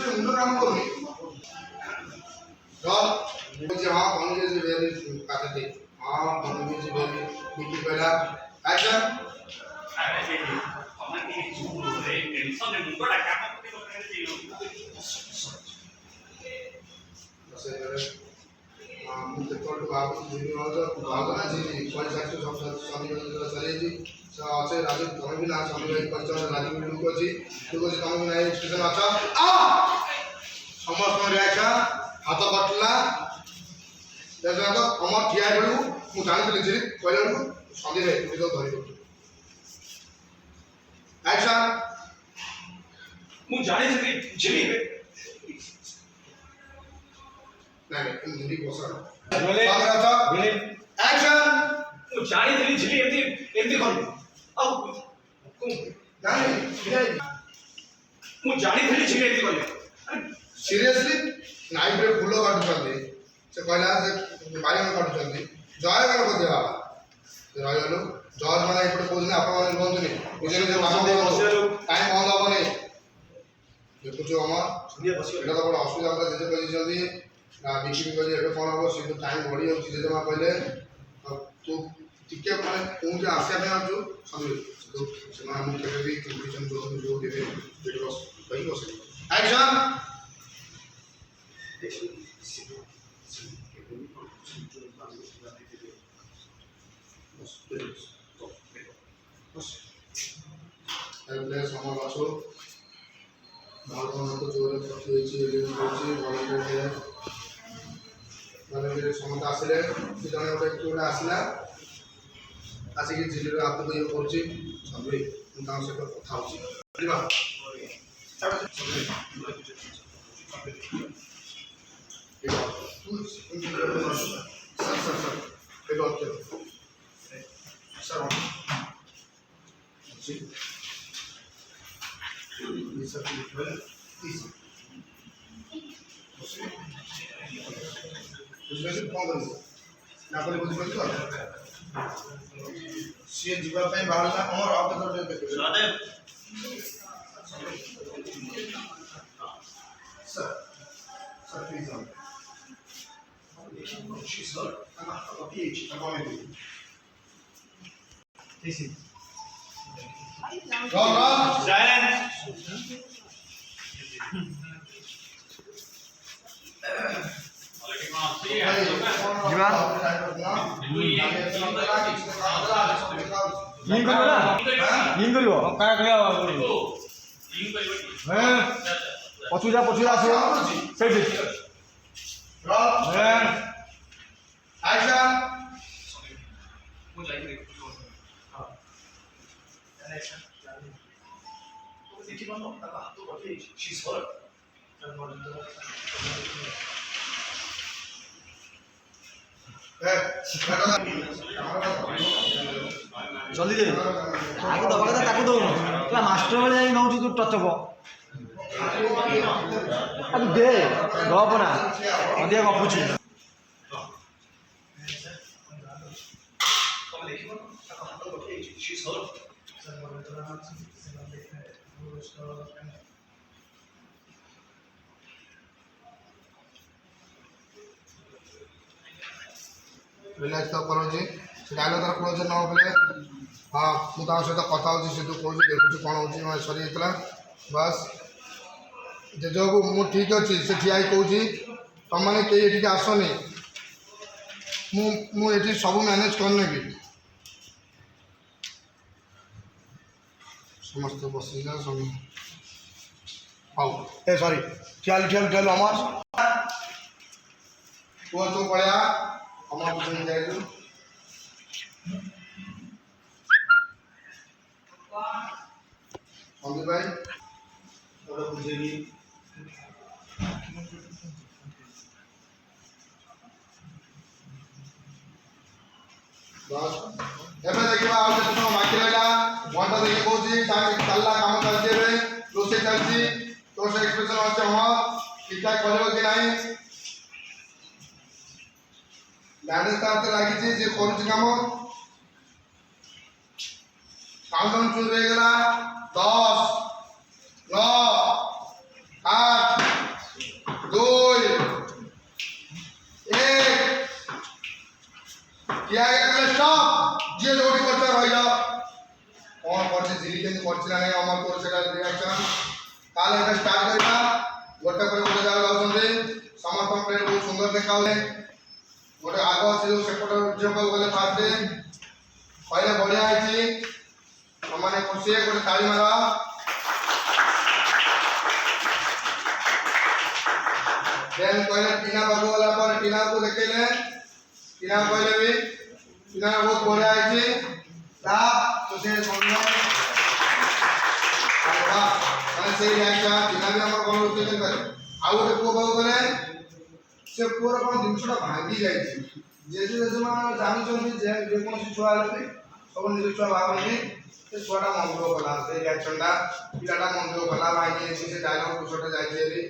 ମୁଣ୍ଡ କାମ କରୁନି चल मुझे हाँ कॉलेज इज वेरी काटते हाँ कॉलेज इज वेरी बिकी पहला एक्शन अरे ये हमारे की रे टेंशन में मुंडा काम करते बस ये मुझे तो बाबू जी बाबू ना जी कोई साथ सब सभी चले जी अच्छे राजू तुम्हें भी ना सभी भाई पंचम राजू भी लोग अच्छी लोग अच्छी तुम्हें भी ना स्टेशन अच्छा आ समस्त रिएक्शन हाथ कटला देखो तो अमर ठिया बेलू मु जानि तले जे कहला बेलू सदी रे तो धरि दो एक्शन मु जाने से जिमी नहीं मुंडी कोसा बोले बोले एक्शन मु जाने से जिमी एमती कर अब नहीं मु जाने से जिमी एमती कर सीरियसली नाइट रे फुल काटु चंदी से कहला से बारी में काटु चंदी जय कर को देवा रहलो जज माने एपटे कोजने आपण माने बोलतनी निजे निजे काम दे टाइम बंद होबनी देखु जो हम एटा तो बड़ असुविधा होता जे कहि जल्दी ना बिकी भी कहि एटा कोन हो से तो टाइम बढी हो जे जमा कहले तू टिके माने तू जे आसे में आजु सब से ना हम केबे भी कंपटीशन जो देबे वीडियो कहि बस एक्शन समझ आसो भागवत जोर पक्षी समस्त आसिले से जन गोटे गोटे आसला आसिक झिल्ली हाथ को ये कर सहित कथा सी जीवाई बाहर Amar sir sir please she's hurt. I'm a PH. I'm going to this is go silence इन करियो ना इन करियो का करियो हां पछुजा आसो सेट एक्शन मु जाई रे हां एक्शन तो देखि बनो ताका हाथ तो बटे शी इज हर्ट जल्दी दे आगे दबा के ताकू दो ना मास्टर वाले जाई नौ तू टचप अब दे गप ना अधिक गपुची she's hurt रिलैक्स तो करो जी से डायलॉग तार क्लोज न होले हां मु ता सहित कथा होची से तू कोन देखु कोन होची मैं सरी इतला बस जे जो मु ठीक अछि से ठियाई कहूची तुम माने के एठी आसोनी मु एठी सब मैनेज करने भी समस्त बसिला सब आओ ए सॉरी चल अमर तो पड़या अमर बुझे जाइलु संदीप भाई थोड़ा बुझेली बस एबे देखिबा आ जे तुम माइक रहला वंटा देखि कोजी टाइम चलला काम करते रे रोसे चलची तो से एक्सप्रेशन होचे हम ठीक ठाक करबो कि नाही बैंडेज ताते लागि छी जे करूची काम काउंटडाउन शुरू हो गला 10 9 8 ଠିଆ ହେଇଗଲେ ଷ୍ଟପ୍ ଯିଏ ଯୋଉଠି କରୁଛ ରହିଯାଅ କ'ଣ କରୁଛି ଝିଲି କେମିତି କରୁଛି ନା ନାହିଁ ଅମର ତୋର ସେଇଟା ରିଆକ୍ସନ୍ ତାହେଲେ ଏବେ ଷ୍ଟାର୍ଟ କରିବା ଗୋଟେ ପରେ ଗୋଟେ ଜାଗା ଯାଉଛନ୍ତି ସମସ୍ତଙ୍କ ପ୍ଲେଟ୍ ବହୁତ ସୁନ୍ଦର ଦେଖାହୁଏ ଗୋଟେ ଆଗ ଅଛି ଯୋଉ ସେପଟ ଝିଅକୁ ଗଲେ ଫାଷ୍ଟ କହିଲେ ବଢ଼ିଆ ହେଇଛି ତମମାନେ ଖୁସି ଗୋଟେ ତାଳି ମାର ଦେନ୍ କହିଲେ ଟିନା ପାଖକୁ ଗଲା ପରେ ଟିନାକୁ ଦେଖେଇଲେ ଟିନା କହିଲେ ବି ଟିନା ବହୁତ ବଢ଼ିଆ ହେଇଛି ତା ତ ସେ ସୁନ୍ଦର ମାନେ ସେଇ ରିଆକ୍ସନ୍ ଟିନା ବି ଆମର ଭଲ ରୋଷେଇ କରେ ଆଉ ଗୋଟେ ପୁଅ ପାଖକୁ ଗଲେ ସେ ପୁଅର କ'ଣ ଜିନିଷଟା ଭାଙ୍ଗି ଯାଇଛି ଜେଜେ ଜେଜେମାନେ ଜାଣିଛନ୍ତି ଯେ ଯେକୌଣସି ଛୁଆ ହେଲେ ବି ସବୁ ନିଜ ଛୁଆ ଭାବନ୍ତି ସେ ଛୁଆଟା ମନ ଦୁଃଖ କଲା ସେଇ ରିଆକ୍ସନ୍ଟା ପିଲାଟା ମନ ଦୁଃଖ କଲା ଭାଙ୍ଗି ଯାଇଛି ସେ ଡାଇଲଗ୍ ଛୋଟ ଯାଇଛି ହେରି